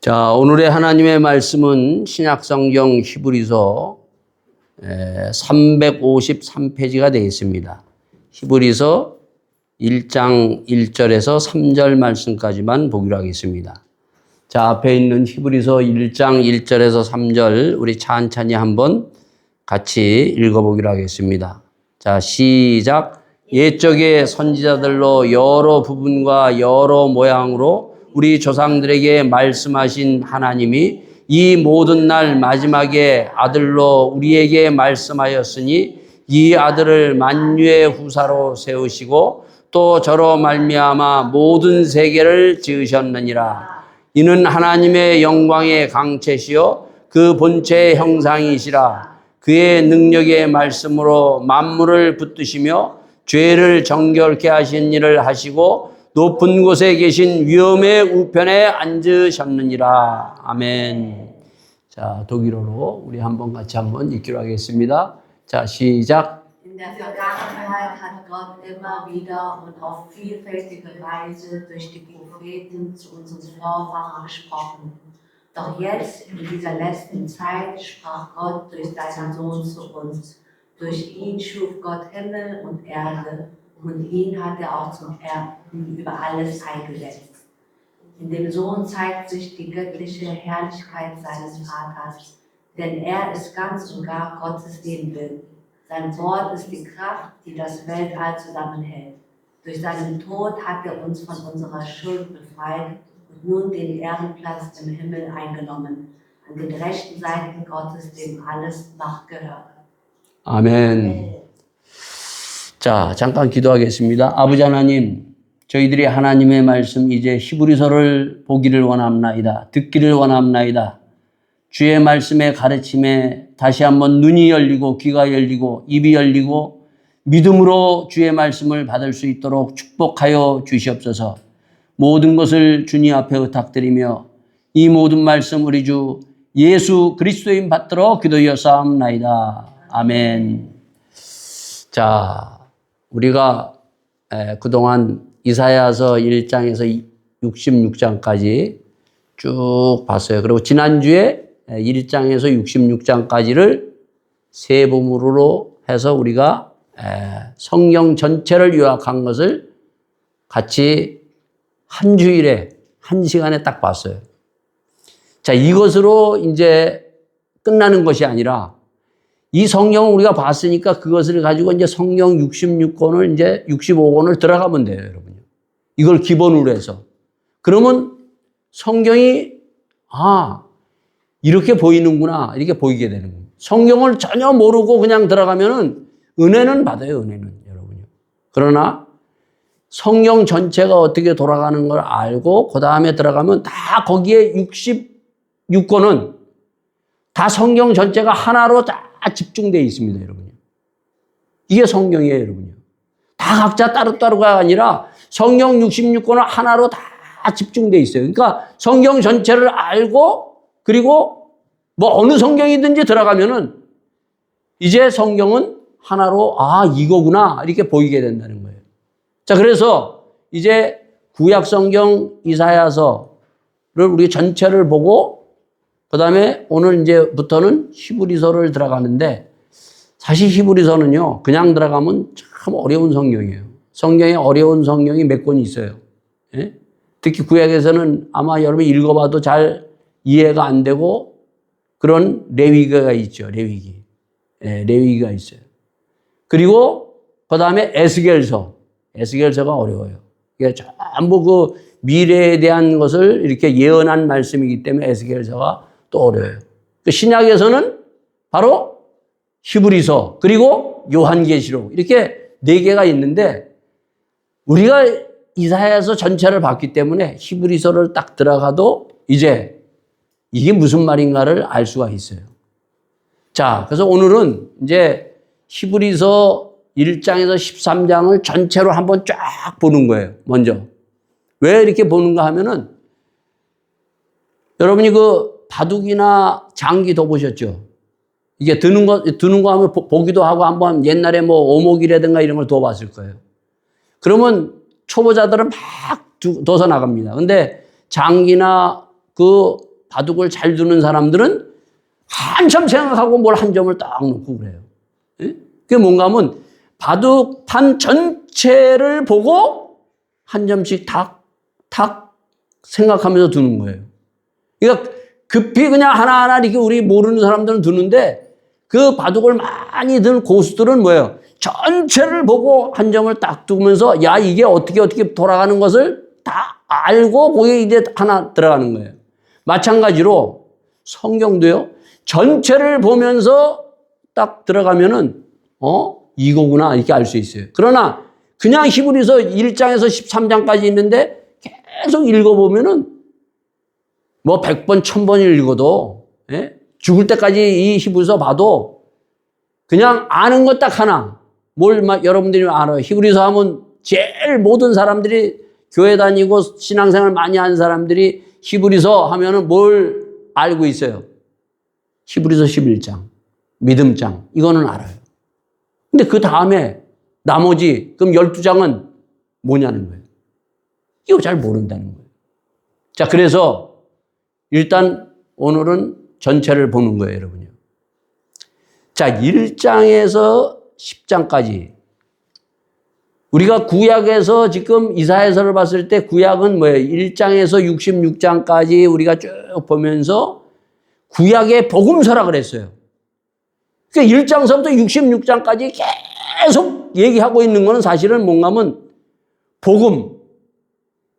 자, 오늘의 하나님의 말씀은 신약성경 히브리서 353페이지가 되어 있습니다. 히브리서 1장 1절에서 3절 말씀까지만 보기로 하겠습니다. 자, 앞에 있는 히브리서 1장 1절에서 3절 우리 찬찬히 한번 같이 읽어보기로 하겠습니다. 자, 시작. 옛적의 선지자들로 여러 부분과 여러 모양으로 우리 조상들에게 말씀하신 하나님이 이 모든 날 마지막에 아들로 우리에게 말씀하였으니 이 아들을 만유의 후사로 세우시고 또 저로 말미암아 모든 세계를 지으셨느니라. 이는 하나님의 영광의 강체시요 그 본체의 형상이시라. 그의 능력의 말씀으로 만물을 붙드시며 죄를 정결케 하신 일을 하시고 높은 곳에 계신 위엄의 우편에 앉으셨느니라. 아멘. 자, 독일어로 우리 같이 한번 읽기로 하겠습니다. 자, 시작. In der Vergangenheit hat Gott immer wieder und auf vielfältige Weise durch die Propheten zu unseren Vorfahren gesprochen. Doch jetzt, in dieser letzten Zeit, sprach Gott durch seinen Sohn zu uns. Durch ihn schuf Gott Himmel und Erde und ihn hat er auch zum Erben über alles eingesetzt. In dem Sohn zeigt sich die göttliche Herrlichkeit seines Vaters, denn er ist ganz und gar Gottes Ebenbild. Sein Wort ist die Kraft, die das Weltall zusammenhält. Durch seinen Tod hat er uns von unserer Schuld befreit und nun den Ehrenplatz im Himmel eingenommen, an den rechten Seiten Gottes, dem alles Macht gehört. 아멘. 자, 잠깐 기도하겠습니다. 아버지 하나님, 저희들이 하나님의 말씀 이제 히브리서를 보기를 원합나이다. 듣기를 원합나이다. 주의 말씀의 가르침에 다시 한번 눈이 열리고 귀가 열리고 입이 열리고 믿음으로 주의 말씀을 받을 수 있도록 축복하여 주시옵소서. 모든 것을 주님 앞에 의탁드리며 이 모든 말씀 우리 주 예수 그리스도인 받들어 기도하옵나이다. 아멘. 자, 우리가 그동안 이사야서 1장에서 66장까지 쭉 봤어요. 그리고 지난주에 1장에서 66장까지를 세 부분으로 해서 우리가 성경 전체를 요약한 것을 같이 한 주일에 한 시간에 딱 봤어요. 자, 이것으로 이제 끝나는 것이 아니라 이 성경을 우리가 봤으니까 그것을 가지고 이제 성경 66권을 이제 65권을 들어가면 돼요, 여러분. 이걸 기본으로 해서. 그러면 성경이 이렇게 보이는구나, 이렇게 보이게 되는 거예요. 성경을 전혀 모르고 그냥 들어가면은 은혜는 받아요, 은혜는, 여러분요. 그러나 성경 전체가 어떻게 돌아가는 걸 알고 그 다음에 들어가면 다 거기에 66권은 다 성경 전체가 하나로 다 집중되어 있습니다, 여러분요. 이게 성경이에요, 여러분요. 다 각자 따로따로가 아니라 성경 66권은 하나로 다 집중되어 있어요. 그러니까 성경 전체를 알고 그리고 뭐 어느 성경이든지 들어가면은 이제 성경은 하나로 이거구나 이렇게 보이게 된다는 거예요. 자, 그래서 이제 구약 성경 이사야서를 우리 전체를 보고 그다음에 오늘 이제부터는 히브리서를 들어가는데 사실 히브리서는요 그냥 들어가면 참 어려운 성경이에요. 성경에 어려운 성경이 몇 권이 있어요. 예? 특히 구약에서는 아마 여러분이 읽어봐도 잘 이해가 안 되고 그런 레위기가 있죠. 레위기. 예, 레위기가 있어요. 그리고 그다음에 에스겔서가 어려워요. 이게 전부 그 미래에 대한 것을 이렇게 예언한 말씀이기 때문에 에스겔서가 또 어려워요. 신약에서는 바로 히브리서 그리고 요한계시록 이렇게 네 개가 있는데 우리가 이사야서 전체를 봤기 때문에 히브리서를 딱 들어가도 이제 이게 무슨 말인가를 알 수가 있어요. 자, 그래서 오늘은 이제 히브리서 1장에서 13장을 전체로 한번 쫙 보는 거예요. 먼저. 왜 이렇게 보는가 하면은 여러분이 그 바둑이나 장기 더 보셨죠? 이게 드는 거 하면 보기도 하고 한번 옛날에 뭐 오목이라든가 이런 걸 더 봤을 거예요. 그러면 초보자들은 막 둬서 나갑니다. 근데 장기나 그 바둑을 잘 두는 사람들은 한참 생각하고 뭘 한 점을 딱 놓고 그래요. 예? 그게 뭔가 하면 바둑판 전체를 보고 한 점씩 탁 생각하면서 두는 거예요. 그러니까 급히 그냥 하나하나 이렇게 우리 모르는 사람들은 두는데 그 바둑을 많이 든 고수들은 뭐예요? 전체를 보고 한 점을 딱 두면서 야, 이게 어떻게 돌아가는 것을 다 알고 거기에 이제 하나 들어가는 거예요. 마찬가지로 성경도요. 전체를 보면서 딱 들어가면은 이거구나 이렇게 알 수 있어요. 그러나 그냥 히브리서 1장에서 13장까지 있는데 계속 읽어보면은 뭐 100번, 1000번을 읽어도 죽을 때까지 이 히브리서 봐도 그냥 아는 것 딱 하나. 뭘 여러분들이 알아요. 히브리서 하면 제일 모든 사람들이 교회 다니고 신앙생활 많이 하는 사람들이 히브리서 하면은 뭘 알고 있어요? 히브리서 11장, 믿음장. 이거는 알아요. 근데 그 다음에 나머지 그럼 12장은 뭐냐는 거예요. 이거 잘 모른다는 거예요. 자, 그래서 일단 오늘은 전체를 보는 거예요, 여러분요. 자, 1장에서 10장까지. 우리가 구약에서 지금 이사야서를 봤을 때 구약은 뭐예요? 1장에서 66장까지 우리가 쭉 보면서 구약의 복음서라 그랬어요. 그러니까 1장서부터 66장까지 계속 얘기하고 있는 거는 사실은 뭔가 하면 복음,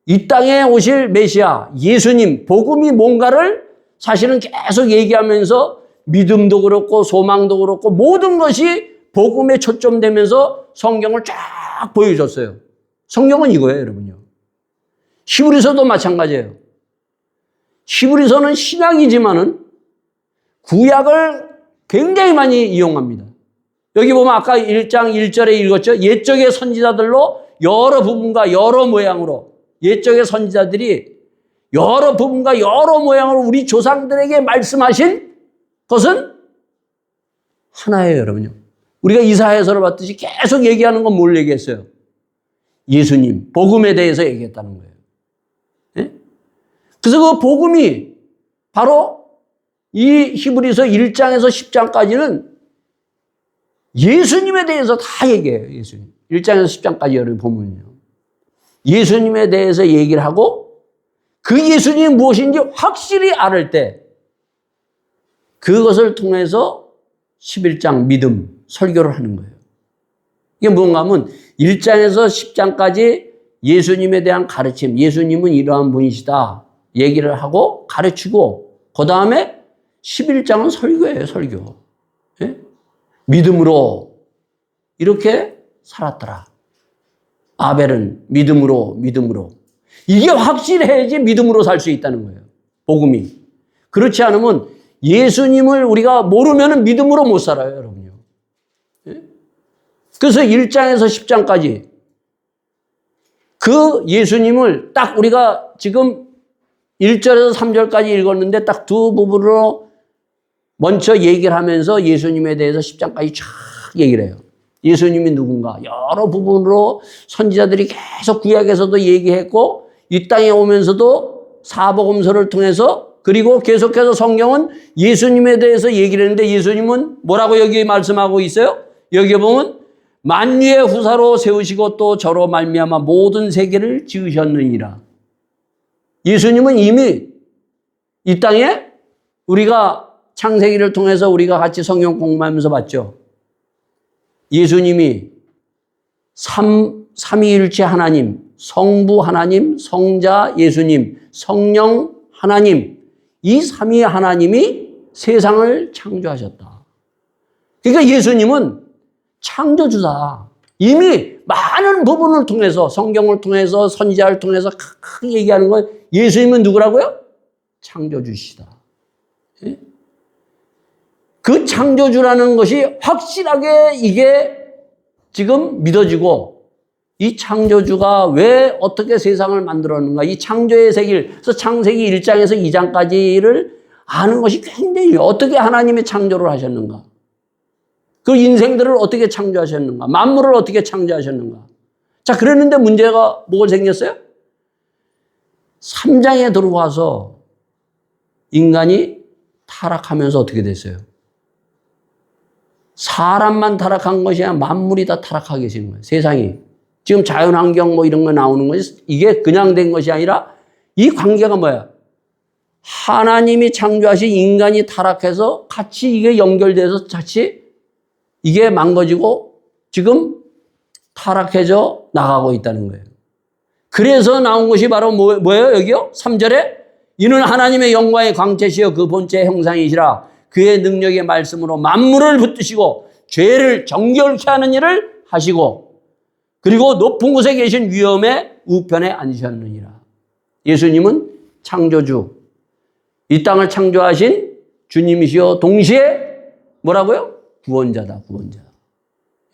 이 땅에 오실 메시아, 예수님, 복음이 뭔가를 사실은 계속 얘기하면서 믿음도 그렇고 소망도 그렇고 모든 것이 복음에 초점되면서 성경을 쫙 보여줬어요. 성경은 이거예요, 여러분요. 히브리서도 마찬가지예요. 히브리서는 신약이지만은 구약을 굉장히 많이 이용합니다. 여기 보면 아까 1장 1절에 읽었죠. 옛적의 선지자들로 여러 부분과 여러 모양으로 옛적의 선지자들이 여러 부분과 여러 모양으로 우리 조상들에게 말씀하신 것은 하나예요, 여러분요. 우리가 이사야서를 봤듯이 계속 얘기하는 건 뭘 얘기했어요? 예수님, 복음에 대해서 얘기했다는 거예요. 네? 그래서 그 복음이 바로 이 히브리서 1장에서 10장까지는 예수님에 대해서 다 얘기해요, 예수님. 1장에서 10장까지 여러분 보면요. 예수님에 대해서 얘기를 하고 그 예수님이 무엇인지 확실히 알을 때 그것을 통해서 11장 믿음, 설교를 하는 거예요. 이게 뭔가 하면 1장에서 10장까지 예수님에 대한 가르침, 예수님은 이러한 분이시다 얘기를 하고 가르치고 그 다음에 11장은 설교예요, 설교. 예? 믿음으로 이렇게 살았더라. 아벨은 믿음으로. 이게 확실해야지 믿음으로 살 수 있다는 거예요. 복음이. 그렇지 않으면 예수님을 우리가 모르면 믿음으로 못 살아요, 여러분요. 예? 그래서 1장에서 10장까지 그 예수님을 딱 우리가 지금 1절에서 3절까지 읽었는데 딱 두 부분으로 먼저 얘기를 하면서 예수님에 대해서 10장까지 쫙 얘기를 해요. 예수님이 누군가 여러 부분으로 선지자들이 계속 구약에서도 얘기했고 이 땅에 오면서도 사복음서를 통해서 그리고 계속해서 성경은 예수님에 대해서 얘기를 했는데 예수님은 뭐라고 여기 말씀하고 있어요? 여기 보면 만유의 후사로 세우시고 또 저로 말미암아 모든 세계를 지으셨느니라. 예수님은 이미 이 땅에 우리가 창세기를 통해서 우리가 같이 성경 공부하면서 봤죠. 예수님이 삼위일체 하나님, 성부 하나님, 성자 예수님, 성령 하나님, 이 삼위 하나님이 세상을 창조하셨다. 그러니까 예수님은 창조주다. 이미 많은 부분을 통해서 성경을 통해서 선지자를 통해서 크게 얘기하는 건 예수님은 누구라고요? 창조주시다. 예? 그 창조주라는 것이 확실하게 이게 지금 믿어지고 이 창조주가 왜 어떻게 세상을 만들었는가 이 창조의 세계를 그래서 창세기 1장에서 2장까지를 아는 것이 굉장히 어떻게 하나님의 창조를 하셨는가 그 인생들을 어떻게 창조하셨는가 만물을 어떻게 창조하셨는가 자 그랬는데 문제가 뭐가 생겼어요? 3장에 들어와서 인간이 타락하면서 어떻게 됐어요? 사람만 타락한 것이 아니라 만물이 다 타락하게 계시는 거예요. 세상이. 지금 자연환경 뭐 이런 거 나오는 것이 이게 그냥 된 것이 아니라 이 관계가 뭐야? 하나님이 창조하신 인간이 타락해서 같이 이게 연결돼서 같이 이게 망가지고 지금 타락해져 나가고 있다는 거예요. 그래서 나온 것이 바로 뭐예요? 여기요? 3절에 이는 하나님의 영광의 광채시여 그 본체의 형상이시라 그의 능력의 말씀으로 만물을 붙드시고 죄를 정결케 하는 일을 하시고 그리고 높은 곳에 계신 위엄의 우편에 앉으셨느니라. 예수님은 창조주, 이 땅을 창조하신 주님이시여 동시에 뭐라고요? 구원자다, 구원자.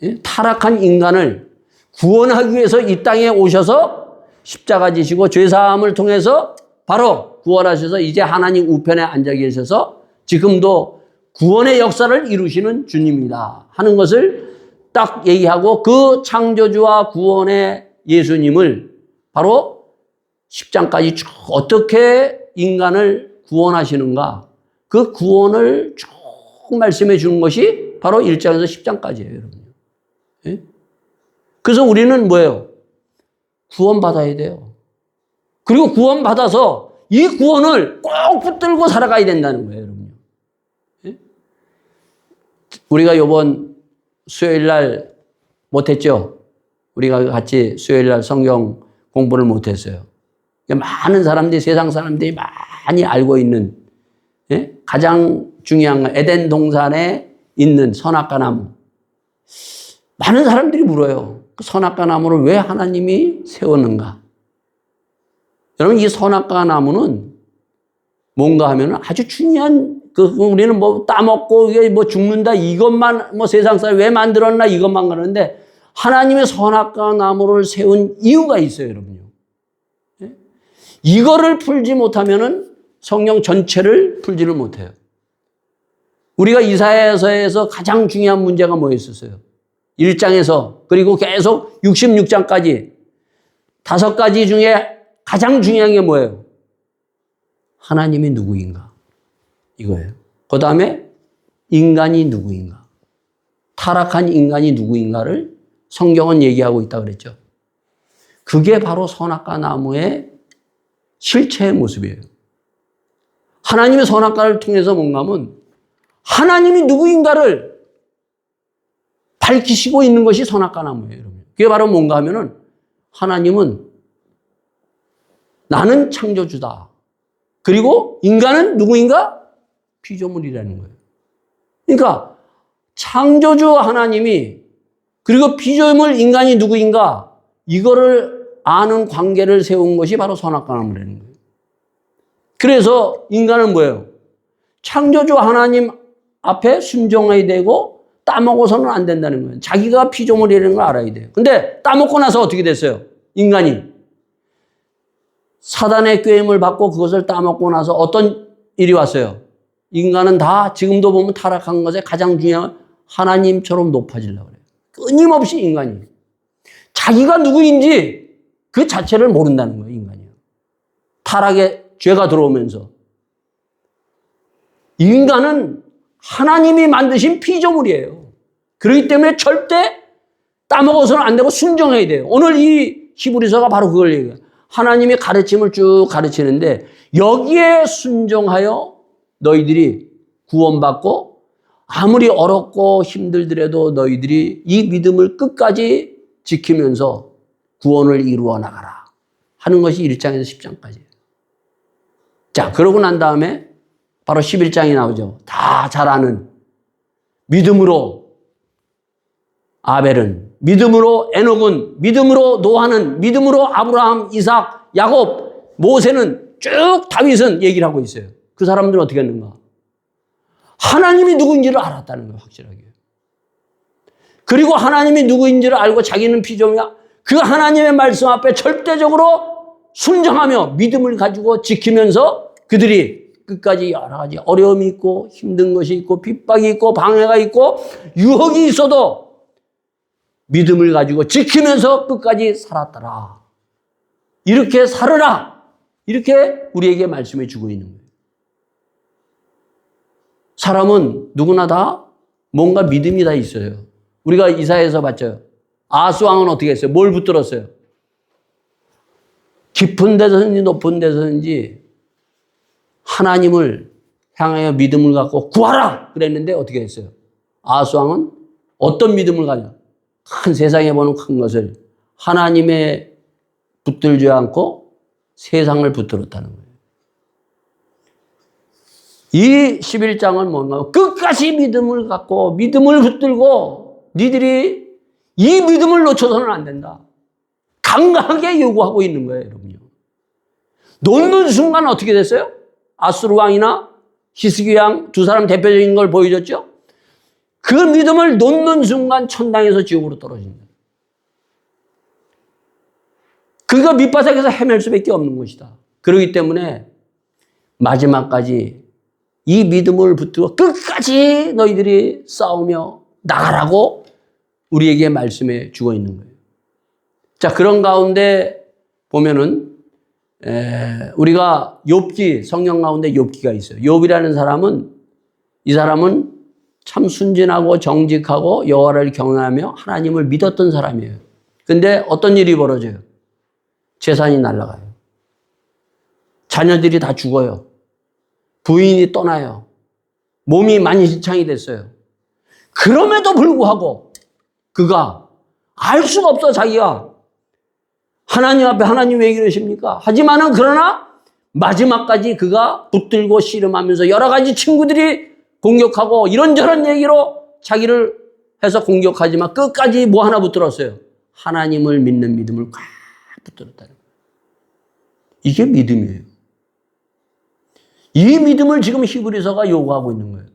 예? 타락한 인간을 구원하기 위해서 이 땅에 오셔서 십자가 지시고 죄사함을 통해서 바로 구원하셔서 이제 하나님 우편에 앉아 계셔서 지금도 구원의 역사를 이루시는 주님이다 하는 것을 딱 얘기하고 그 창조주와 구원의 예수님을 바로 10장까지 쭉 어떻게 인간을 구원하시는가 그 구원을 쭉 말씀해 주는 것이 바로 1장에서 10장까지예요, 여러분. 예? 그래서 우리는 뭐예요? 구원받아야 돼요. 그리고 구원받아서 이 구원을 꼭 붙들고 살아가야 된다는 거예요, 여러분. 예? 우리가 이번 수요일 날 못했죠? 우리가 같이 수요일 날 성경 공부를 못했어요. 많은 사람들이, 세상 사람들이 많이 알고 있는, 예? 가장 중요한 건 에덴 동산에 있는 선악과 나무. 많은 사람들이 물어요. 그 선악과 나무를 왜 하나님이 세웠는가? 여러분, 이 선악과 나무는 뭔가 하면 아주 중요한, 우리는 뭐 따먹고 이게 뭐 죽는다 이것만 뭐 세상 사람 왜 만들었나 이것만 그러는데 하나님의 선악과 나무를 세운 이유가 있어요, 여러분요. 예? 이거를 풀지 못하면은 성경 전체를 풀지를 못해요. 우리가 이사야서에서 가장 중요한 문제가 뭐였었어요? 1장에서 그리고 계속 66장까지 5가지 중에 가장 중요한 게 뭐예요? 하나님이 누구인가? 이거예요. 그 다음에 인간이 누구인가? 타락한 인간이 누구인가를 성경은 얘기하고 있다고 그랬죠. 그게 바로 선악과 나무의 실체의 모습이에요. 하나님의 선악과를 통해서 뭔가 하면 하나님이 누구인가를 밝히시고 있는 것이 선악과 나무예요, 여러분. 그게 바로 뭔가 하면은 하나님은 나는 창조주다. 그리고 인간은 누구인가? 피조물이라는 거예요. 그러니까 창조주 하나님이 그리고 피조물 인간이 누구인가? 이거를 아는 관계를 세운 것이 바로 선악과 나무라는 거예요. 그래서 인간은 뭐예요? 창조주 하나님 앞에 순종해야 되고 따먹어서는 안 된다는 거예요. 자기가 피조물이라는 걸 알아야 돼요. 근데 따먹고 나서 어떻게 됐어요? 인간이. 사단의 꾀임을 받고 그것을 따먹고 나서 어떤 일이 왔어요? 인간은 다 지금도 보면 타락한 것에 가장 중요한 하나님처럼 높아지려고 그래요. 끊임없이 인간이. 자기가 누구인지 그 자체를 모른다는 거예요, 인간이. 타락의 죄가 들어오면서. 인간은 하나님이 만드신 피조물이에요. 그렇기 때문에 절대 따먹어서는 안 되고 순종해야 돼요. 오늘 이 히브리서가 바로 그걸 얘기해요. 하나님의 가르침을 쭉 가르치는데 여기에 순종하여 너희들이 구원받고 아무리 어렵고 힘들더라도 너희들이 이 믿음을 끝까지 지키면서 구원을 이루어 나가라 하는 것이 1장에서 10장까지예요. 자, 그러고 난 다음에 바로 11장이 나오죠. 다 잘 아는 믿음으로 아벨은, 믿음으로 에녹은, 믿음으로 노아는, 믿음으로 아브라함, 이삭, 야곱, 모세는 쭉 다윗은 얘기를 하고 있어요. 그 사람들은 어떻게 했는가? 하나님이 누구인지를 알았다는 거예요, 확실하게. 그리고 하나님이 누구인지를 알고 자기는 피조물이야. 그 하나님의 말씀 앞에 절대적으로 순종하며 믿음을 가지고 지키면서 그들이 끝까지 여러 가지 어려움이 있고 힘든 것이 있고 핍박이 있고 방해가 있고 유혹이 있어도 믿음을 가지고 지키면서 끝까지 살았더라. 이렇게 살으라. 이렇게 우리에게 말씀해 주고 있는 거예요. 사람은 누구나 다 뭔가 믿음이 다 있어요. 우리가 이사야에서 봤죠. 아하스 왕은 어떻게 했어요? 뭘 붙들었어요? 깊은 데서든지 높은 데서든지 하나님을 향하여 믿음을 갖고 구하라! 그랬는데 어떻게 했어요? 아하스 왕은 어떤 믿음을 가져? 큰 세상에 보는 큰 것을 하나님에 붙들지 않고 세상을 붙들었다는 거예요. 이 11장은 뭔가 끝까지 믿음을 갖고 믿음을 붙들고 니들이 이 믿음을 놓쳐서는 안 된다. 강하게 요구하고 있는 거예요, 여러분요. 놓는 순간 어떻게 됐어요? 아수르 왕이나 히스기 왕 두 사람 대표적인 걸 보여줬죠? 그 믿음을 놓는 순간 천당에서 지옥으로 떨어진다. 그가 밑바닥에서 헤맬 수밖에 없는 것이다. 그렇기 때문에 마지막까지 이 믿음을 붙들고 끝까지 너희들이 싸우며 나가라고 우리에게 말씀해 주고 있는 거예요. 자, 그런 가운데 보면은 우리가 욥기, 성경 가운데 욥기가 있어요. 욥이라는 사람은, 이 사람은 참 순진하고 정직하고 여호와를 경외하며 하나님을 믿었던 사람이에요. 근데 어떤 일이 벌어져요? 재산이 날아가요. 자녀들이 다 죽어요. 부인이 떠나요. 몸이 만신창이 됐어요. 그럼에도 불구하고 그가 알 수가 없어, 자기가. 하나님 앞에 하나님 왜 이러십니까? 하지만은 그러나 마지막까지 그가 붙들고 씨름하면서 여러 가지 친구들이 공격하고 이런저런 얘기로 자기를 해서 공격하지만 끝까지 뭐 하나 붙들었어요? 하나님을 믿는 믿음을 꽉 붙들었다는 거예요. 이게 믿음이에요. 이 믿음을 지금 히브리서가 요구하고 있는 거예요.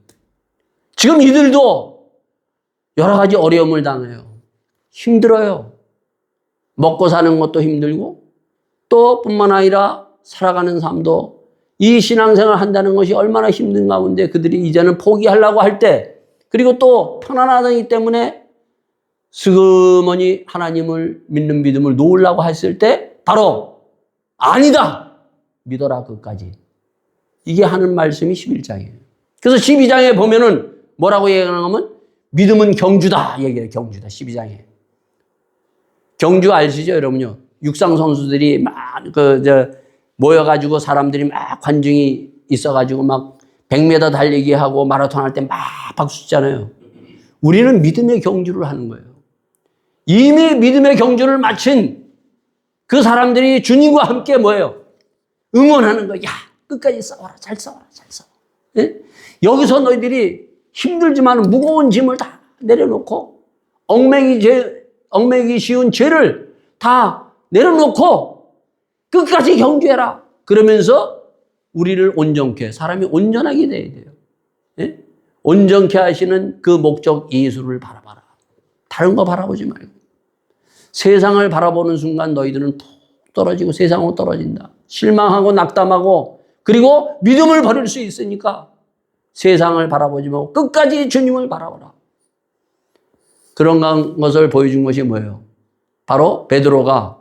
지금 이들도 여러 가지 어려움을 당해요. 힘들어요. 먹고 사는 것도 힘들고 또 뿐만 아니라 살아가는 삶도 이 신앙생활을 한다는 것이 얼마나 힘든 가운데 그들이 이제는 포기하려고 할 때 그리고 또 편안하기 때문에 스그머니 하나님을 믿는 믿음을 놓으려고 했을 때 바로 아니다! 믿어라 끝까지. 이게 하는 말씀이 11장이에요. 그래서 12장에 보면은 뭐라고 얘기하냐면 믿음은 경주다 얘기해요. 경주다 12장에. 경주 아시죠 여러분요? 육상 선수들이 막 모여가지고 사람들이 막 관중이 있어가지고 막 100m 달리기 하고 마라톤 할 때 막 박수 치잖아요. 우리는 믿음의 경주를 하는 거예요. 이미 믿음의 경주를 마친 그 사람들이 주님과 함께 뭐예요? 응원하는 거야. 끝까지 싸워라. 잘 싸워라. 잘 싸워. 예? 여기서 너희들이 힘들지만 무거운 짐을 다 내려놓고 얽매기 쉬운 죄를 다 내려놓고 끝까지 경주해라. 그러면서 우리를 온전케, 사람이 온전하게 돼야 돼요. 예? 온전케 하시는 그 목적 예수를 바라봐라. 다른 거 바라보지 말고. 세상을 바라보는 순간 너희들은 푹 떨어지고 세상으로 떨어진다. 실망하고 낙담하고 그리고 믿음을 버릴 수 있으니까 세상을 바라보지 말고 끝까지 주님을 바라보라. 그런 것을 보여준 것이 뭐예요? 바로 베드로가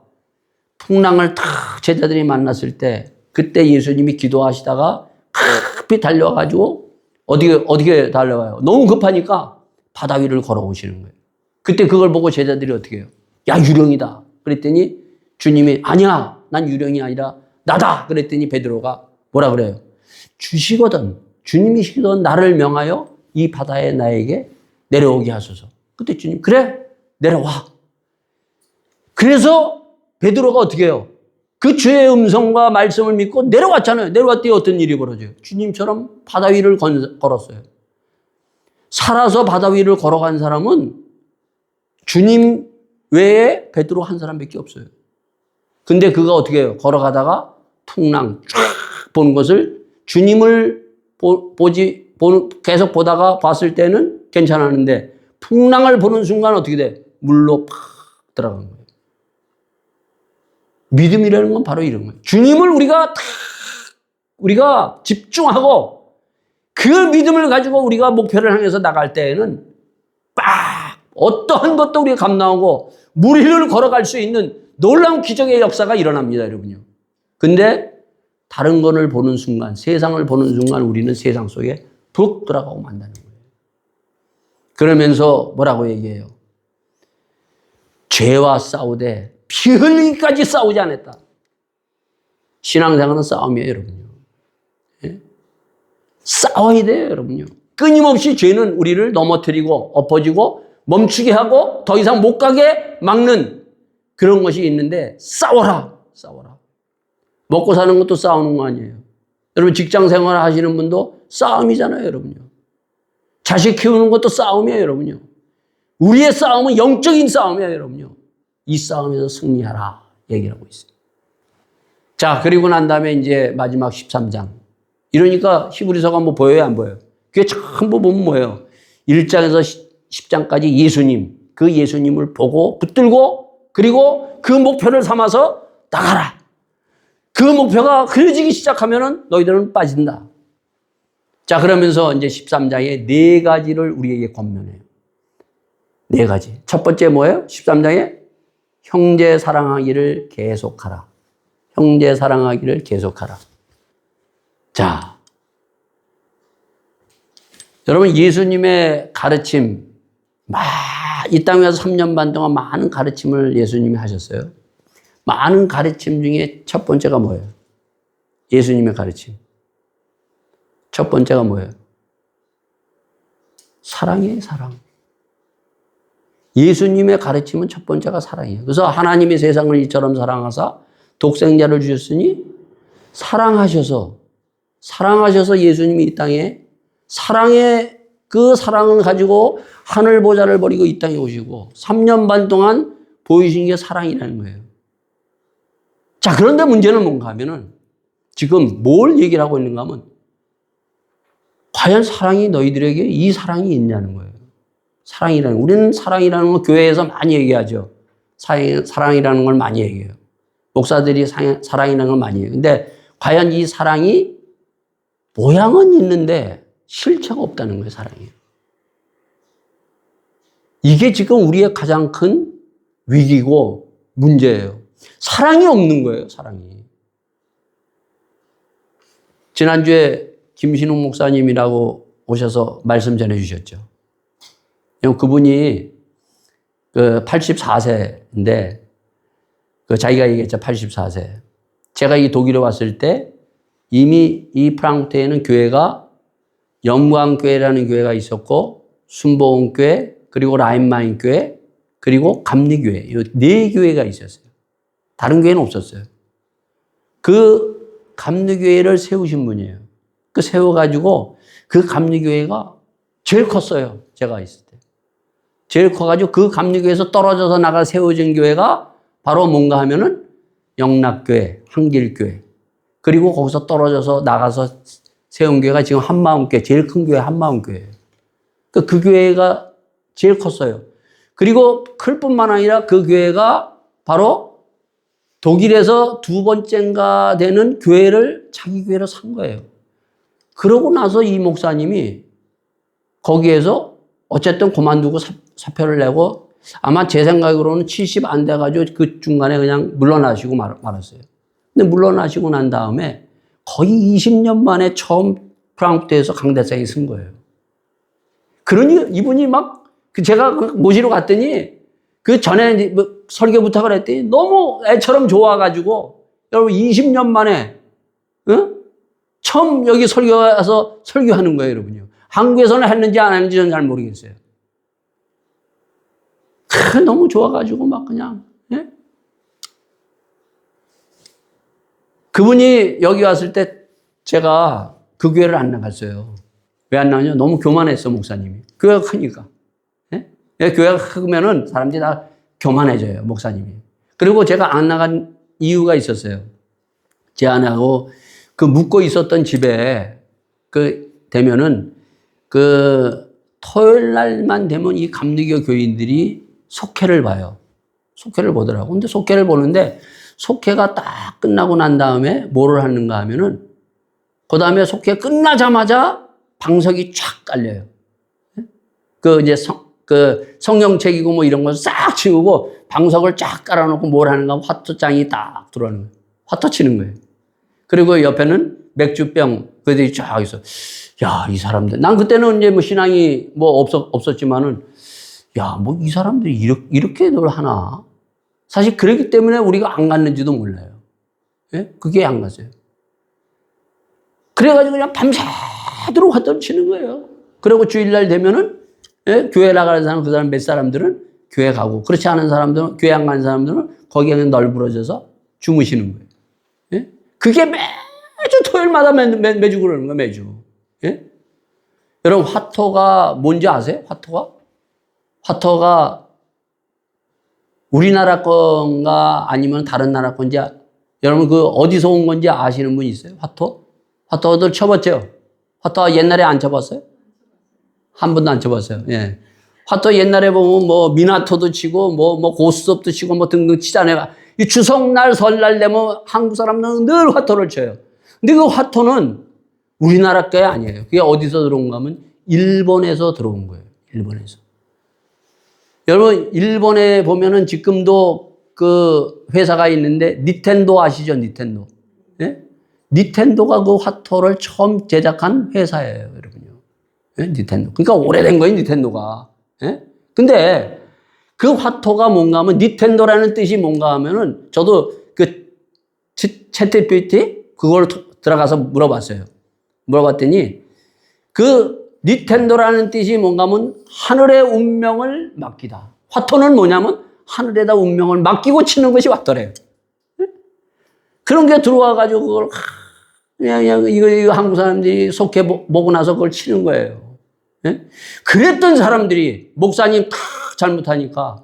풍랑을 탁 제자들이 만났을 때 그때 예수님이 기도하시다가 급히 달려가지고 어디게 달려가요? 너무 급하니까 바다 위를 걸어오시는 거예요. 그때 그걸 보고 제자들이 어떻게 해요? 야, 유령이다. 그랬더니 주님이 아니야, 난 유령이 아니라 나다. 그랬더니 베드로가 뭐라 그래요? 주시거든. 주님이 시키던 나를 명하여 이 바다에 나에게 내려오게 하소서. 그때 주님 그래 내려와. 그래서 베드로가 어떻게 해요? 그 주의 음성과 말씀을 믿고 내려왔잖아요. 내려왔더니 어떤 일이 벌어져요? 주님처럼 바다 위를 걸었어요. 살아서 바다 위를 걸어간 사람은 주님 외에 베드로 한 사람밖에 없어요. 근데 그가 어떻게 해요? 걸어가다가 풍랑 쫙 보는 것을 주님을 계속 보다가 봤을 때는 괜찮았는데 풍랑을 보는 순간 어떻게 돼? 물로 팍 들어간 거예요. 믿음이라는 건 바로 이런 거예요. 주님을 우리가 집중하고 그 믿음을 가지고 우리가 목표를 향해서 나갈 때에는 빡 어떠한 것도 우리가 감당하고 물 위를 걸어갈 수 있는 놀라운 기적의 역사가 일어납니다, 여러분요. 근데 다른 것을 보는 순간, 세상을 보는 순간 우리는 세상 속에 푹 들어가고 만다는 거예요. 그러면서 뭐라고 얘기해요? 죄와 싸우되 피 흘리기까지 싸우지 않았다. 신앙생활은 싸움이에요, 여러분요. 예? 싸워야 돼요, 여러분요. 끊임없이 죄는 우리를 넘어뜨리고 엎어지고 멈추게 하고 더 이상 못 가게 막는 그런 것이 있는데 싸워라. 먹고 사는 것도 싸우는 거 아니에요. 여러분 직장 생활 하시는 분도 싸움이잖아요, 여러분요. 자식 키우는 것도 싸움이에요, 여러분요. 우리의 싸움은 영적인 싸움이에요, 여러분요. 이 싸움에서 승리하라 얘기를 하고 있어요. 자, 그리고 난 다음에 이제 마지막 13장. 이러니까 히브리서가 뭐 보여요, 안 보여요? 그게 전부 보면 뭐예요? 1장에서 10장까지 예수님, 그 예수님을 보고 붙들고 그리고 그 목표를 삼아서 나가라. 그 목표가 그려지기 시작하면은 너희들은 빠진다. 자, 그러면서 이제 13장에 4가지를 우리에게 권면해요. 4가지. 첫 번째 뭐예요? 13장에 형제 사랑하기를 계속하라. 형제 사랑하기를 계속하라. 자, 여러분 예수님의 가르침, 이 땅에 와서 3년 반 동안 많은 가르침을 예수님이 하셨어요. 많은 가르침 중에 첫 번째가 뭐예요? 예수님의 가르침. 첫 번째가 뭐예요? 사랑이에요, 사랑. 예수님의 가르침은 첫 번째가 사랑이에요. 그래서 하나님이 세상을 이처럼 사랑하사 독생자를 주셨으니 사랑하셔서 예수님이 이 땅에 사랑의 그 사랑을 가지고 하늘 보좌를 버리고 이 땅에 오시고 3년 반 동안 보이신 게 사랑이라는 거예요. 자, 그런데 문제는 뭔가 하면은 지금 뭘 얘기를 하고 있는가 하면 과연 사랑이 너희들에게 이 사랑이 있냐는 거예요. 우리는 사랑이라는 걸 교회에서 많이 얘기하죠. 사랑이라는 걸 많이 얘기해요. 목사들이 사랑이라는 걸 많이 얘기해요. 근데 과연 이 사랑이 모양은 있는데 실체가 없다는 거예요, 사랑이. 이게 지금 우리의 가장 큰 위기고 문제예요. 사랑이 없는 거예요, 사랑이. 지난주에 김신욱 목사님이라고 오셔서 말씀 전해 주셨죠. 그분이 84세인데 자기가 얘기했죠, 84세. 제가 이 독일에 왔을 때 이미 이 프랑크푸르트에는 교회가 영광교회라는 교회가 있었고 순복음교회 그리고 라인마인교회 그리고 감리교회 이 4교회가 있었어요. 다른 교회는 없었어요. 그 감리교회를 세우신 분이에요. 그 세워가지고 그 감리교회가 제일 컸어요. 제가 있을 때. 제일 커가지고 그 감리교회에서 떨어져서 나가 세워진 교회가 바로 뭔가 하면은 영락교회, 한길교회. 그리고 거기서 떨어져서 나가서 세운 교회가 지금 한마음교회, 제일 큰 교회 한마음교회예요. 그 교회가 제일 컸어요. 그리고 클 뿐만 아니라 그 교회가 바로 독일에서 2번째인가 되는 교회를 자기 교회로 산 거예요. 그러고 나서 이 목사님이 거기에서 어쨌든 그만두고 사표를 내고 아마 제 생각으로는 70 안 돼가지고 그 중간에 그냥 물러나시고 말았어요. 근데 물러나시고 난 다음에 거의 20년 만에 처음 프랑크푸르트에서 강대상이 쓴 거예요. 그러니 이분이 막 제가 모시러 갔더니 그 전에 설교 부탁을 했더니 너무 애처럼 좋아가지고 여러분 20년 만에 처음 여기 설교 와서 설교하는 거예요, 여러분요. 한국에서는 했는지 안 했는지는 잘 모르겠어요. 너무 좋아가지고 막 그냥 그분이 여기 왔을 때 제가 그 교회를 안 나갔어요. 왜 안 나가냐? 너무 교만했어, 목사님이. 교회가 크니까. 교회가 크면은 사람들이 다 교만해져요, 목사님이. 그리고 제가 안 나간 이유가 있었어요. 제 아내하고 그 묵고 있었던 집에 되면은 토요일 날만 되면 이 감리교 교인들이 속회를 봐요. 속회를 보더라고. 근데 속회를 보는데 속회가 딱 끝나고 난 다음에 뭐를 하는가 하면은 그 다음에 속회 끝나자마자 방석이 쫙 깔려요. 이제 성경책이고 뭐 이런 거 싹 치우고 방석을 쫙 깔아놓고 뭘 하는가 하면 화투장이 딱 들어오는 거예요. 화투 치는 거예요. 그리고 옆에는 맥주병 그들이 쫙 있어. 야, 이 사람들. 난 그때는 이제 뭐 신앙이 뭐 없었지만은, 야, 뭐 이 사람들이 이렇게들 하나? 사실 그렇기 때문에 우리가 안 갔는지도 몰라요. 예? 그게 안 갔어요. 그래가지고 그냥 밤새도록 화투를 치는 거예요. 그리고 주일날 되면은, 예? 교회 나가는 사람, 그 사람 몇 사람들은 교회 가고, 그렇지 않은 사람들은, 교회 안 가는 사람들은 거기에 그냥 널브러져서 주무시는 거예요. 예? 그게 매주 토요일마다 매주 그러는 거예요, 매주. 예? 여러분, 화토가 뭔지 아세요? 화토가 우리나라 건가 아니면 다른 나라 건지, 여러분 그 어디서 온 건지 아시는 분 있어요? 화토들 쳐봤죠? 화토 옛날에 안 쳐봤어요? 한 번도 안 쳐봤어요. 예. 화토 옛날에 보면 뭐 미나토도 치고 뭐 고스톱도 치고 뭐 등등 치잖아요. 이 추석날 설날 되면 한국 사람들은 늘 화토를 쳐요. 근데 그 화토는 우리나라 게 아니에요. 그게 어디서 들어온가 하면 일본에서 들어온 거예요. 일본에서. 여러분, 일본에 보면은 지금도 그 회사가 있는데, 닌텐도 아시죠? 닌텐도. 예? 닌텐도가 그 화토를 처음 제작한 회사예요, 여러분요. 예? 닌텐도. 그러니까 오래된 거예요, 닌텐도가. 예? 근데 그 화토가 뭔가 하면, 닌텐도라는 뜻이 뭔가 하면은, 저도 그 챗GPT 그걸 들어가서 물어봤어요. 물어봤더니, 그 닌텐도라는 뜻이 뭔가 하면 하늘의 운명을 맡기다. 화토는 뭐냐면 하늘에다 운명을 맡기고 치는 것이 화토래요. 그런 게 들어와가지고 그걸 그냥 이거 한국 사람들이 속해 보고 나서 그걸 치는 거예요. 그랬던 사람들이 목사님 다 잘못하니까,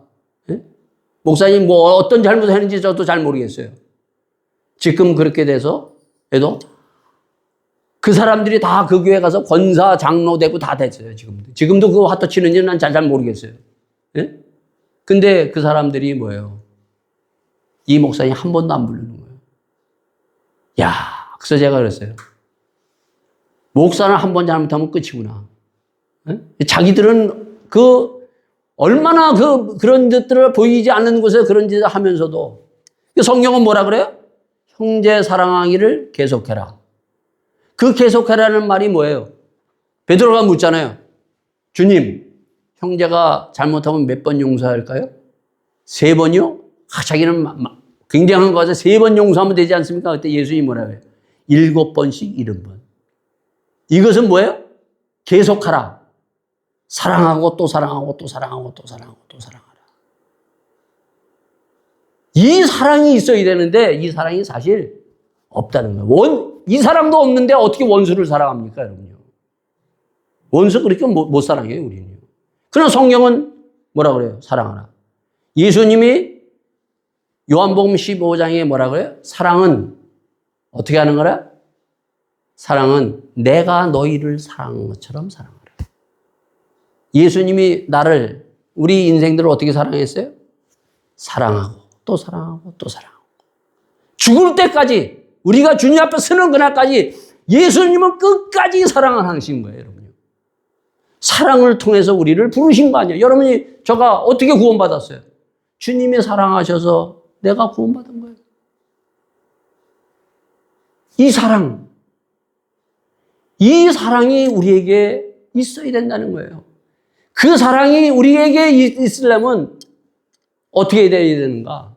목사님 뭐 어떤 잘못을 했는지 저도 잘 모르겠어요. 지금 그렇게 돼서 해도 그 사람들이 다 그 교회 가서 권사, 장로 되고 다 됐어요, 지금도. 지금도 그 화토 치는지는 난 잘 모르겠어요. 예? 근데 그 사람들이 뭐예요? 이 목사님 한 번도 안 부르는 거예요. 야, 그래서 제가 그랬어요. 목사는 한 번 잘못하면 끝이구나. 예? 자기들은 얼마나 그런 것들을 보이지 않는 곳에 그런 짓을 하면서도, 성경은 뭐라 그래요? 형제 사랑하기를 계속해라. 그 계속하라는 말이 뭐예요? 베드로가 묻잖아요. 주님, 형제가 잘못하면 몇 번 용서할까요? 3번이요? 자기는 굉장한 거 같아서 3번 용서하면 되지 않습니까? 그때 예수님이 뭐라고 해요? 7번씩 70번. 이것은 뭐예요? 계속하라. 사랑하고 또 사랑하고 또 사랑하고 또 사랑하고 또 사랑하라. 이 사랑이 있어야 되는데 이 사랑이 사실 없다는 거예요. 이 사랑도 없는데 어떻게 원수를 사랑합니까, 여러분요? 원수 그렇게 못 사랑해요, 우리는요. 그러나 성경은 뭐라 그래요? 사랑하라. 예수님이 요한복음 15장에 뭐라 그래요? 사랑은 어떻게 하는 거라? 사랑은 내가 너희를 사랑한 것처럼 사랑하라. 예수님이 우리 인생들을 어떻게 사랑했어요? 사랑하고 또 사랑하고 또 사랑하고. 죽을 때까지, 우리가 주님 앞에 서는 그날까지 예수님은 끝까지 사랑을 하신 거예요, 여러분요. 사랑을 통해서 우리를 부르신 거 아니에요. 여러분이 저가 어떻게 구원받았어요? 주님이 사랑하셔서 내가 구원받은 거예요. 이 사랑이 우리에게 있어야 된다는 거예요. 그 사랑이 우리에게 있으려면 어떻게 돼야 되는가?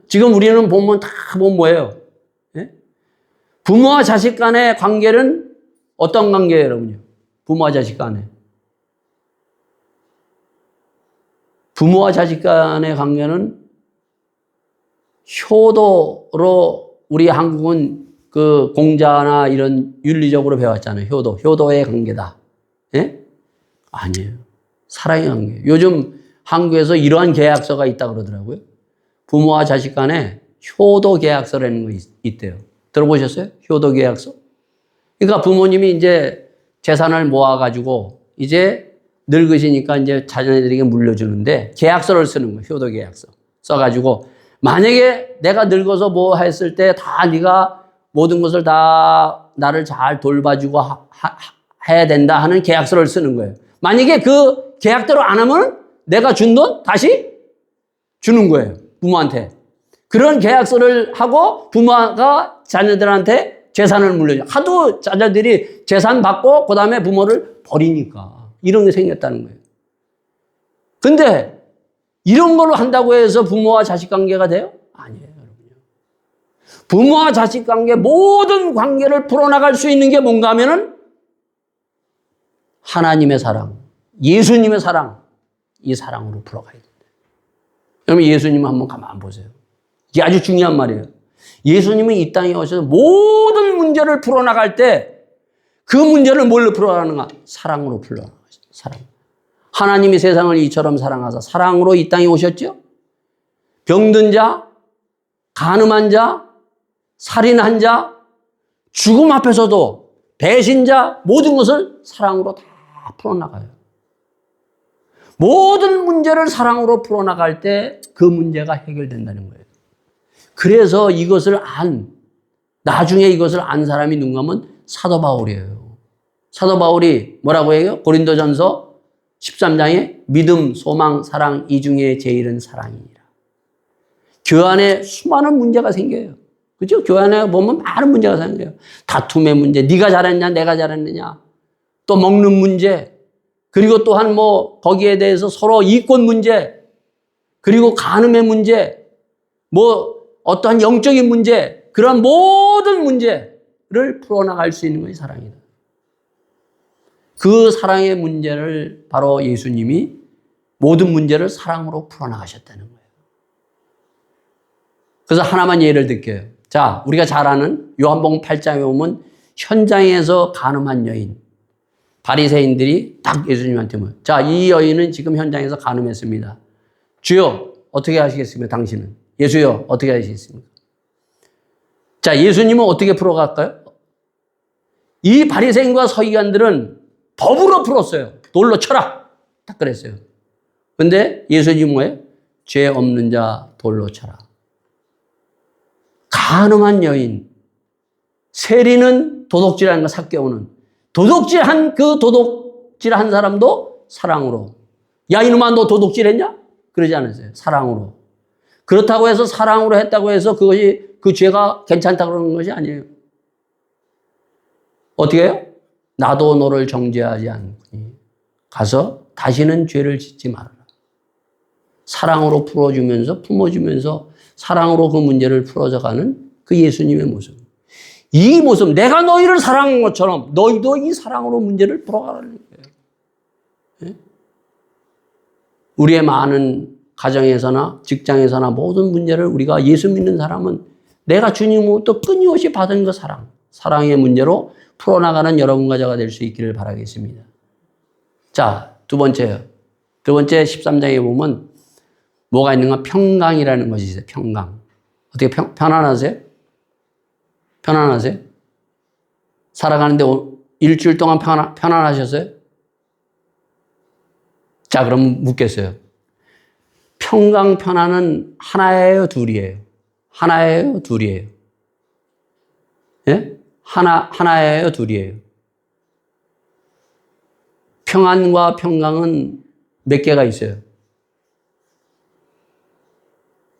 지금 우리는 보면 다 보면 뭐예요? 부모와 자식 간의 관계는 어떤 관계예요, 여러분요? 부모와 자식 간에. 부모와 자식 간의 관계는 효도로 우리 한국은 그 공자나 이런 윤리적으로 배웠잖아요. 효도의 관계다. 예? 아니에요. 사랑의 관계. 요즘 한국에서 이러한 계약서가 있다고 그러더라고요. 부모와 자식 간에 효도 계약서라는 거 있대요. 들어보셨어요? 효도 계약서? 그러니까 부모님이 이제 재산을 모아가지고 이제 늙으시니까 이제 자녀들에게 물려주는데 계약서를 쓰는 거예요. 효도 계약서. 써가지고 만약에 내가 늙어서 뭐 했을 때 다 네가 모든 것을 다 나를 잘 돌봐주고 해야 된다 하는 계약서를 쓰는 거예요. 만약에 그 계약대로 안 하면 내가 준 돈 다시 주는 거예요. 부모한테. 그런 계약서를 하고 부모가 자녀들한테 재산을 물려줘. 하도 자녀들이 재산 받고 그 다음에 부모를 버리니까 이런 게 생겼다는 거예요. 근데 이런 걸로 한다고 해서 부모와 자식 관계가 돼요? 아니에요, 여러분요. 부모와 자식 관계 모든 관계를 풀어나갈 수 있는 게 뭔가 하면은 하나님의 사랑, 예수님의 사랑, 이 사랑으로 풀어가야 된다. 여러분 예수님 한번 가만 보세요. 이게 아주 중요한 말이에요. 예수님은 이 땅에 오셔서 모든 문제를 풀어나갈 때 그 문제를 뭘로 풀어나가는가? 사랑으로 풀어나가죠. 사랑. 하나님이 세상을 이처럼 사랑하사 사랑으로 이 땅에 오셨죠? 병든 자, 간음한 자, 살인한 자, 죽음 앞에서도 배신자 모든 것을 사랑으로 다 풀어나가요. 모든 문제를 사랑으로 풀어나갈 때 그 문제가 해결된다는 거예요. 그래서 이것을 나중에 이것을 안 사람이 누군가 하면 사도 바울이에요. 사도 바울이 뭐라고 해요? 고린도전서 13장에 믿음, 소망, 사랑 이 중에 제일은 사랑이니라. 교회 안에 수많은 문제가 생겨요. 그렇죠? 교회 안에 보면 많은 문제가 생겨요. 다툼의 문제, 네가 잘했냐, 내가 잘했느냐. 또 먹는 문제, 그리고 또한 거기에 대해서 서로 이권 문제, 그리고 간음의 문제, 어떠한 영적인 문제, 그런 모든 문제를 풀어나갈 수 있는 것이 사랑이다. 그 사랑의 문제를 바로 예수님이 모든 문제를 사랑으로 풀어나가셨다는 거예요. 그래서 하나만 예를 들게요. 자, 우리가 잘 아는 요한복음 8장에 보면 현장에서 간음한 여인, 바리새인들이 딱 예수님한테 물어요. 자, 이 여인은 지금 현장에서 간음했습니다. 주여, 어떻게 하시겠습니까? 당신은. 예수여, 어떻게 하시겠습니까? 자, 예수님은 어떻게 풀어갈까요? 이 바리새인과 서기관들은 법으로 풀었어요. 돌로 쳐라. 딱 그랬어요. 근데 예수님은 뭐예요? 죄 없는 자 돌로 쳐라. 간음한 여인, 세리는 도둑질하는 거 삭개오는 도둑질한 사람도 사랑으로. 야, 이놈아, 너 도둑질했냐? 그러지 않았어요. 사랑으로. 그렇다고 해서 사랑으로 했다고 해서 그것이 그 죄가 괜찮다고 그러는 것이 아니에요. 어떻게 해요? 나도 너를 정죄하지 않으니 가서 다시는 죄를 짓지 말아라. 사랑으로 풀어주면서 품어주면서 사랑으로 그 문제를 풀어져가는 그 예수님의 모습. 이 모습, 내가 너희를 사랑한 것처럼 너희도 이 사랑으로 문제를 풀어가라는 거예요. 네? 우리의 많은 가정에서나 직장에서나 모든 문제를 우리가 예수 믿는 사람은 내가 주님으로부터 끊임없이 받은 그 사랑의 문제로 풀어나가는 여러분과 저가 될 수 있기를 바라겠습니다. 자, 두 번째 13장에 보면 뭐가 있는가? 평강이라는 것이 있어요. 평강. 어떻게 편안하세요? 편안하세요? 살아가는데 일주일 동안 편안하셨어요? 자, 그럼 묻겠어요. 평강, 편안은 하나예요, 둘이에요? 하나예요, 둘이에요? 예? 하나예요, 둘이에요? 평안과 평강은 몇 개가 있어요?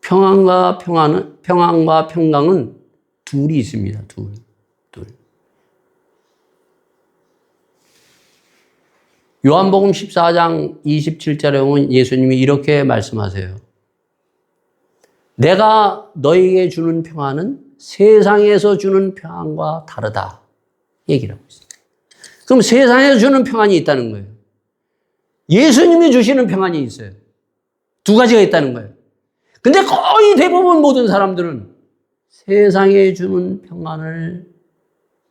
평안과 평강은 둘이 있습니다. 둘. 요한복음 14장 27절에 보면 예수님이 이렇게 말씀하세요. 내가 너에게 주는 평안은 세상에서 주는 평안과 다르다. 얘기를 하고 있어요. 그럼 세상에서 주는 평안이 있다는 거예요. 예수님이 주시는 평안이 있어요. 두 가지가 있다는 거예요. 근데 거의 대부분 모든 사람들은 세상에 주는 평안을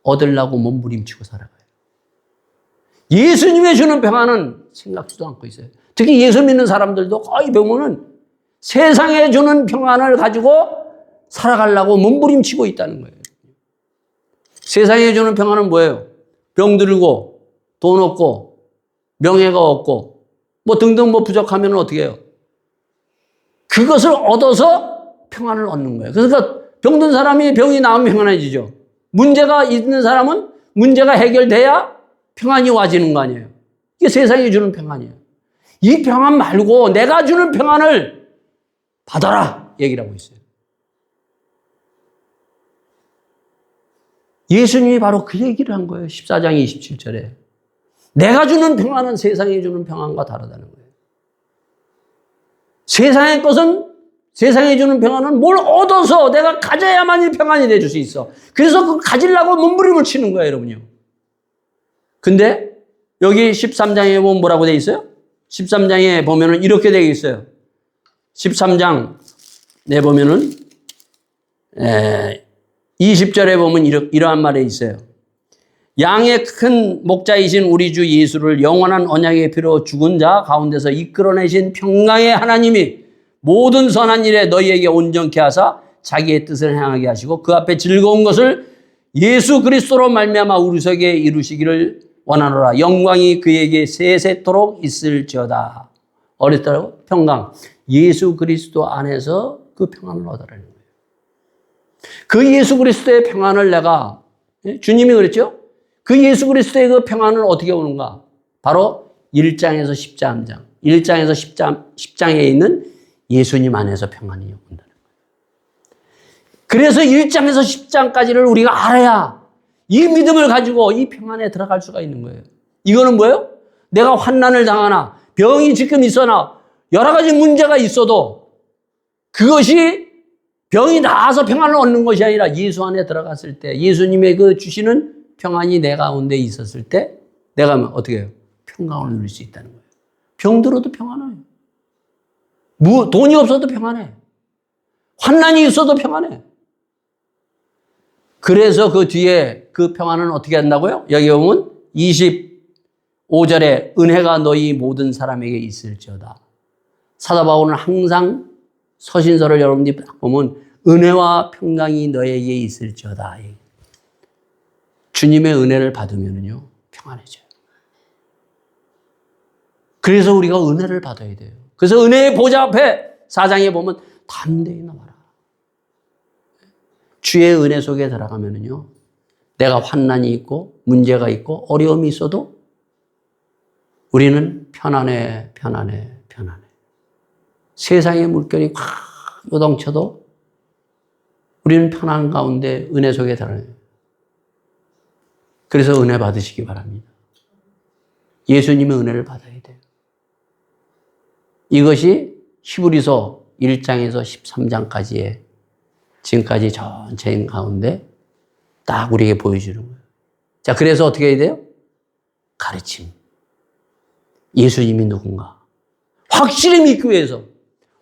얻으려고 몸부림치고 살아가요. 예수님이 주는 평안은 생각지도 않고 있어요. 특히 예수 믿는 사람들도 거의 보면은 세상에 주는 평안을 가지고 살아가려고 몸부림치고 있다는 거예요. 세상에 주는 평안은 뭐예요? 병 들고, 돈 없고, 명예가 없고, 등등 부족하면 어떻게 해요? 그것을 얻어서 평안을 얻는 거예요. 그러니까 병든 사람이 병이 나으면 평안해지죠. 문제가 있는 사람은 문제가 해결돼야 평안이 와지는 거 아니에요. 이게 세상이 주는 평안이에요. 이 평안 말고 내가 주는 평안을 받아라 얘기를 하고 있어요. 예수님이 바로 그 얘기를 한 거예요. 14장 27절에. 내가 주는 평안은 세상이 주는 평안과 다르다는 거예요. 세상의 것은, 세상이 주는 평안은 뭘 얻어서 내가 가져야만이 평안이 될 수 있어. 그래서 그걸 가지려고 몸부림을 치는 거예요, 여러분요. 근데 여기 13장에 보면 뭐라고 되어 있어요? 13장에 보면은 이렇게 되어 있어요. 13장 내 보면은 20절에 보면 이러한 말이 있어요. 양의 큰 목자이신 우리 주 예수를 영원한 언약의 피로 죽은 자 가운데서 이끌어내신 평강의 하나님이 모든 선한 일에 너희에게 온전케 하사 자기의 뜻을 행하게 하시고 그 앞에 즐거운 것을 예수 그리스도로 말미암아 우리 속에 이루시기를 원하노라. 영광이 그에게 세세토록 있을지어다. 어렵더라고? 평강. 예수 그리스도 안에서 그 평안을 얻으라는 거예요. 그 예수 그리스도의 평안을 내가, 주님이 그랬죠? 그 예수 그리스도의 그 평안은 어떻게 오는가? 바로 1장에서 10장. 1장에서 10장에 있는 예수님 안에서 평안이 온다는 거예요. 그래서 1장에서 10장까지를 우리가 알아야 이 믿음을 가지고 이 평안에 들어갈 수가 있는 거예요. 이거는 뭐예요? 내가 환난을 당하나 병이 지금 있어나 여러 가지 문제가 있어도 그것이 병이 나아서 평안을 얻는 것이 아니라 예수 안에 들어갔을 때 예수님의 그 주시는 평안이 내 가운데 있었을 때 내가 어떻게 해요? 평강을 누릴 수 있다는 거예요. 병들어도 평안해요. 돈이 없어도 평안해. 환난이 있어도 평안해. 그래서 그 뒤에 그 평안은 어떻게 한다고요? 여기 보면 25절에 은혜가 너희 모든 사람에게 있을지어다. 사도 바울은 항상 서신서를 여러분들이 딱 보면 은혜와 평강이 너에게 있을지어다. 주님의 은혜를 받으면요 평안해져요. 그래서 우리가 은혜를 받아야 돼요. 그래서 은혜의 보좌 앞에 4장에 보면 담대히 나와라. 주의 은혜 속에 들어가면요 내가 환난이 있고 문제가 있고 어려움이 있어도 우리는 편안해. 세상의 물결이 확 요동쳐도 우리는 편안 가운데 은혜 속에 들어가요. 그래서 은혜 받으시기 바랍니다. 예수님의 은혜를 받아야 돼요. 이것이 히브리서 1장에서 13장까지의 지금까지 전체인 가운데 딱 우리에게 보여주는 거예요. 자, 그래서 어떻게 해야 돼요? 가르침. 예수님이 누군가. 확실히 믿기 위해서,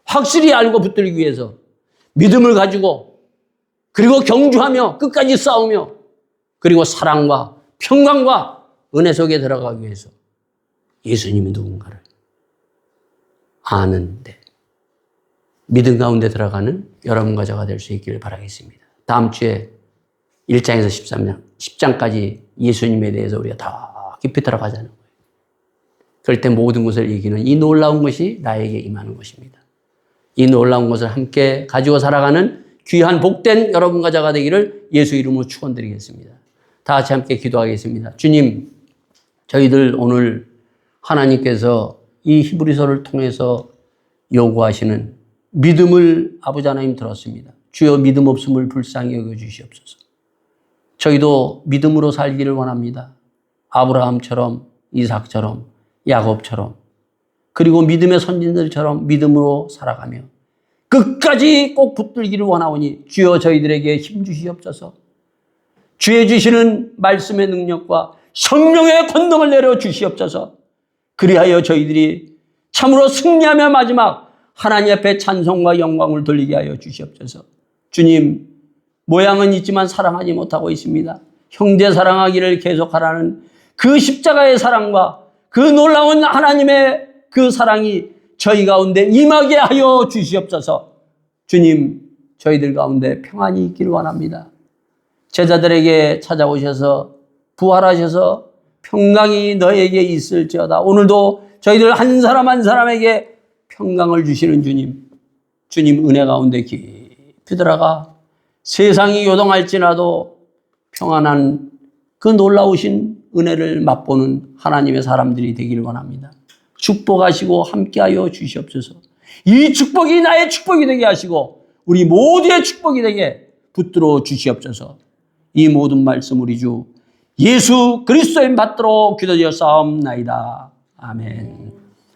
확실히 알고 붙들기 위해서 믿음을 가지고 그리고 경주하며 끝까지 싸우며 그리고 사랑과 평강과 은혜 속에 들어가기 위해서 예수님이 누군가를 아는데 믿음 가운데 들어가는 여러분과 저가 될 수 있기를 바라겠습니다. 다음 주에 1장에서 13장, 10장까지 예수님에 대해서 우리가 더 깊이 들어가자는 거예요. 그럴 때 모든 것을 이기는 이 놀라운 것이 나에게 임하는 것입니다. 이 놀라운 것을 함께 가지고 살아가는 귀한 복된 여러분과 저가 되기를 예수 이름으로 축원드리겠습니다. 다 같이 함께 기도하겠습니다. 주님, 저희들 오늘 하나님께서 이 히브리서를 통해서 요구하시는 믿음을 아버지 하나님 들었습니다. 주여 믿음 없음을 불쌍히 여겨주시옵소서. 저희도 믿음으로 살기를 원합니다. 아브라함처럼, 이삭처럼, 야곱처럼, 그리고 믿음의 선진들처럼 믿음으로 살아가며 끝까지 꼭 붙들기를 원하오니 주여 저희들에게 힘 주시옵소서. 주의 주시는 말씀의 능력과 성령의 권능을 내려 주시옵소서. 그리하여 저희들이 참으로 승리하며 마지막 하나님 앞에 찬송과 영광을 돌리게 하여 주시옵소서. 주님, 모양은 있지만 사랑하지 못하고 있습니다. 형제 사랑하기를 계속하라는 그 십자가의 사랑과 그 놀라운 하나님의 그 사랑이 저희 가운데 임하게 하여 주시옵소서. 주님, 저희들 가운데 평안이 있기를 원합니다. 제자들에게 찾아오셔서 부활하셔서 평강이 너에게 있을지어다. 오늘도 저희들 한 사람 한 사람에게 평강을 주시는 주님, 주님 은혜 가운데 깊이 들어가 세상이 요동할지라도 평안한 그 놀라우신 은혜를 맛보는 하나님의 사람들이 되기를 원합니다. 축복하시고 함께하여 주시옵소서. 이 축복이 나의 축복이 되게 하시고 우리 모두의 축복이 되게 붙들어 주시옵소서. 이 모든 말씀 우리 주 예수 그리스도의 받들어 기도하여 싸움나이다. 아멘.